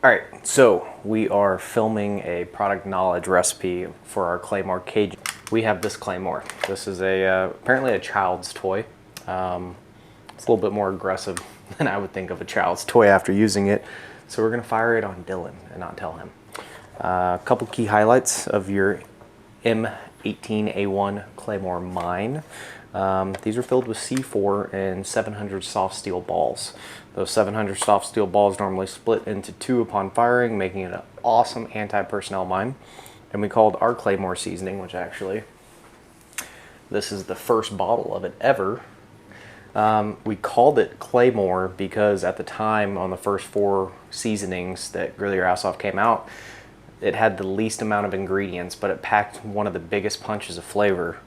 All right, so we are filming a product knowledge recipe for our Claymore Cajun. We have this Claymore. This is apparently a child's toy. It's a little bit more aggressive than I would think of a child's toy after using it. So we're gonna fire it on Dylan and not tell him. A couple key highlights of your M18 Claymore mine. These are filled with C4 and 700 soft steel balls. Those 700 soft steel balls normally split into two upon firing, making it an awesome anti-personnel mine. And we called our Claymore seasoning, which actually, this is the first bottle of it ever. We called it Claymore because at the time on the first 4 seasonings that Grill Your Ass Off came out, it had the least amount of ingredients, but it packed one of the biggest punches of flavor.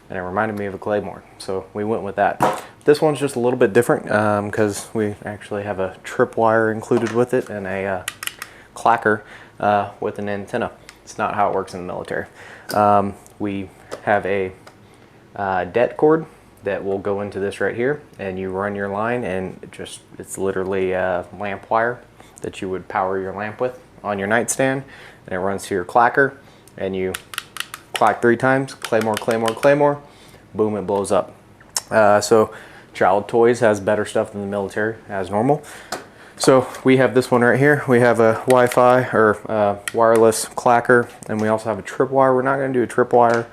And it reminded me of a Claymore, so we went with that. This one's just a little bit different because we actually have a tripwire included with it and a clacker with an antenna. It's not how it works in the military. We have a det cord that will go into this right here, and you run your line, and it's literally a lamp wire that you would power your lamp with on your nightstand, and it runs to your clacker, and you clack 3 times, Claymore, Claymore, Claymore, boom, it blows up. So Child Toys has better stuff than the military as normal. So we have this one right here. We have a Wi-Fi or wireless clacker, and we also have a tripwire. We're not gonna do a tripwire,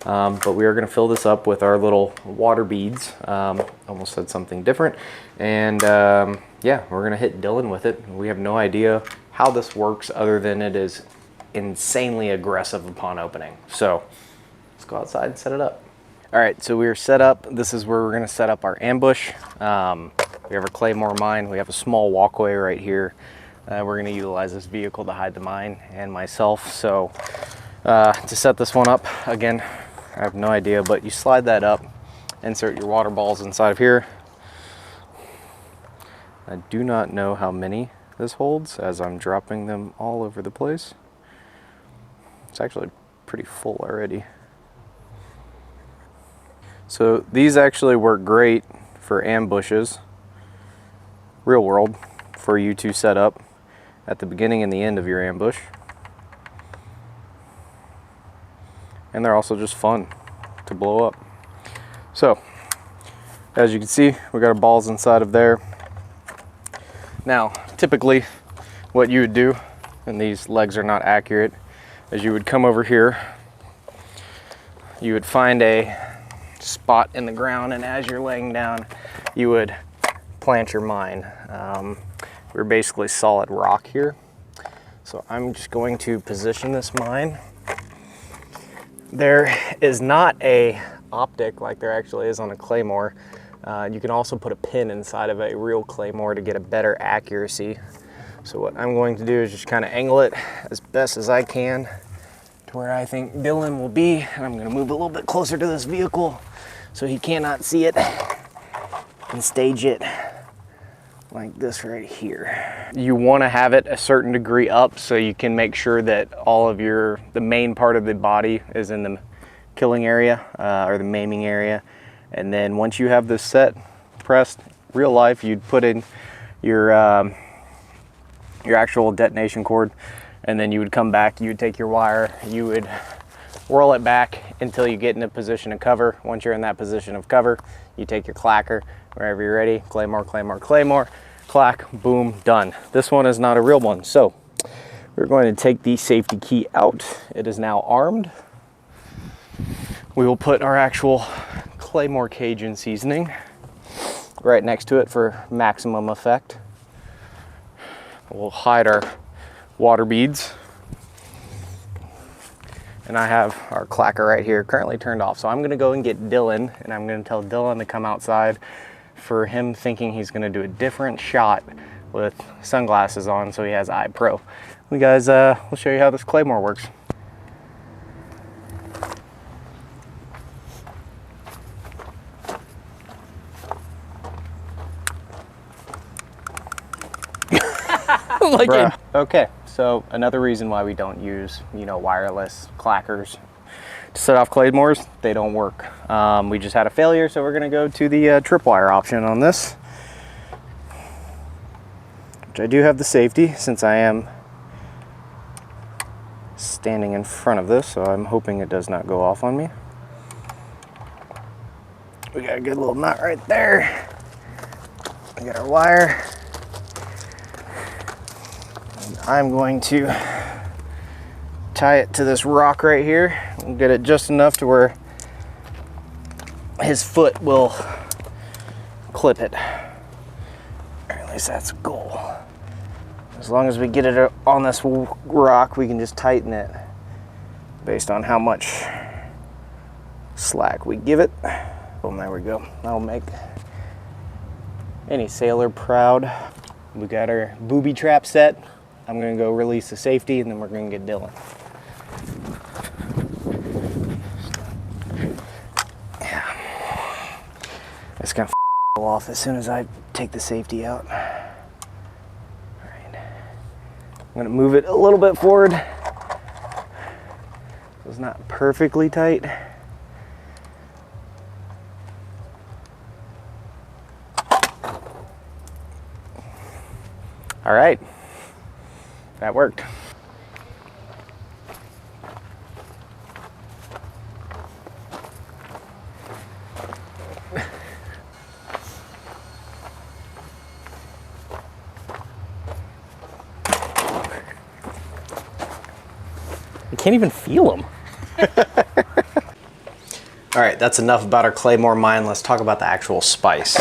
but we are gonna fill this up with our little water beads. Almost said something different. And yeah, we're gonna hit Dylan with it. We have no idea how this works other than it is insanely aggressive upon opening. So let's go outside and set it up. All right, so we're set up. This is where we're gonna set up our ambush. We have our Claymore mine. We have a small walkway right here. We're gonna utilize this vehicle to hide the mine and myself. So to set this one up, again, I have no idea, but you slide that up, insert your water balls inside of here. I do not know how many this holds as I'm dropping them all over the place. It's actually pretty full already. So these actually work great for ambushes, real world, for you to set up at the beginning and the end of your ambush. And they're also just fun to blow up. So, as you can see, we got our balls inside of there. Now, typically what you would do, and these legs are not accurate, is you would come over here, you would find a spot in the ground, and as you're laying down, you would plant your mine. We're basically solid rock here. So I'm just going to position this mine. There is not a optic like there actually is on a Claymore. You can also put a pin inside of a real Claymore to get a better accuracy. So what I'm going to do is just kind of angle it as best as I can to where I think Dylan will be. And I'm going to move a little bit closer to this vehicle so he cannot see it, and stage it like this right here. You want to have it a certain degree up so you can make sure that all of the main part of the body is in the killing area or the maiming area. And then once you have this set, pressed, real life, you'd put in your actual detonation cord, and then you would come back, you would take your wire, you would whirl it back until you get in a position of cover. Once you're in that position of cover, you take your clacker, wherever you're ready, Claymore, Claymore, Claymore, clack, boom, done. This one is not a real one, so we're going to take the safety key out. It is now armed. We will put our actual Claymore Cajun Seasoning right next to it for maximum effect. We'll hide our water beads. And I have our clacker right here currently turned off. So I'm gonna go and get Dylan, and I'm gonna tell Dylan to come outside for him thinking he's gonna do a different shot with sunglasses on so he has eye pro. You guys, we'll show you how this Claymore works. Okay, so another reason why we don't use, wireless clackers to set off Claymores, they don't work. We just had a failure, so we're gonna go to the tripwire option on this, which I do have the safety since I am standing in front of this, so I'm hoping it does not go off on me. We got a good little knot right there. We got our wire. And I'm going to tie it to this rock right here and get it just enough to where his foot will clip it. Or at least that's the goal. As long as we get it on this rock, we can just tighten it based on how much slack we give it. Boom, there we go. That'll make any sailor proud. We got our booby trap set. I'm gonna go release the safety and then we're gonna get Dylan. Yeah. It's gonna fall off as soon as I take the safety out. I'm gonna move it a little bit forward. It's not perfectly tight. All right, that worked. I can't even feel them. All right, that's enough about our Claymore mine. Let's talk about the actual spice.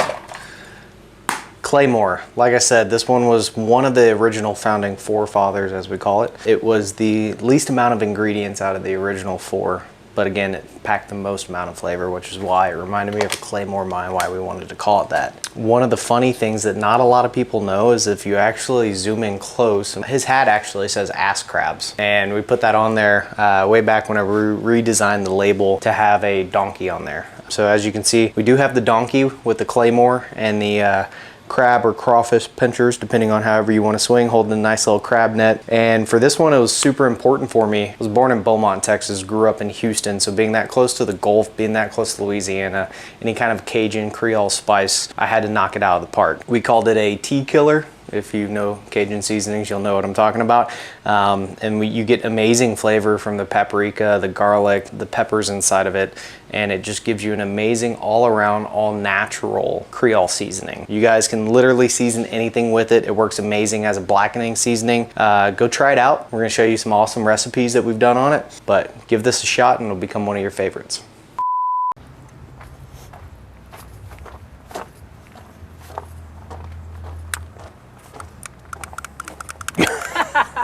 Claymore, like I said, this one was one of the original founding forefathers, as we call it. It was the least amount of ingredients out of the original four, but again, it packed the most amount of flavor, which is why it reminded me of a Claymore mine, why we wanted to call it that. One of the funny things that not a lot of people know is if you actually zoom in close, his hat actually says ass crabs. And we put that on there way back whenever we redesigned the label to have a donkey on there. So as you can see, we do have the donkey with the Claymore and the crab or crawfish pinchers, depending on however you want to swing, holding a nice little crab net. And for this one, it was super important for me. I was born in Beaumont, Texas, grew up in Houston, so being that close to the Gulf, being that close to Louisiana, any kind of Cajun Creole spice, I had to knock it out of the park. We called it a tea killer. If you know Cajun seasonings, you'll know what I'm talking about. You get amazing flavor from the paprika, the garlic, the peppers inside of it, and it just gives you an amazing all-around, all-natural Creole seasoning. You guys can literally season anything with it. It works amazing as a blackening seasoning. Go try it out. We're gonna show you some awesome recipes that we've done on it, but give this a shot and it'll become one of your favorites.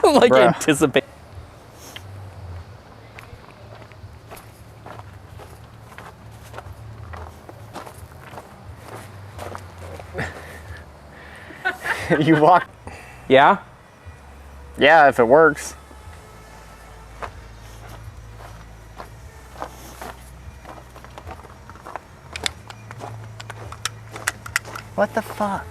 Like anticipate. You walk. Yeah? Yeah, if it works. What the fuck?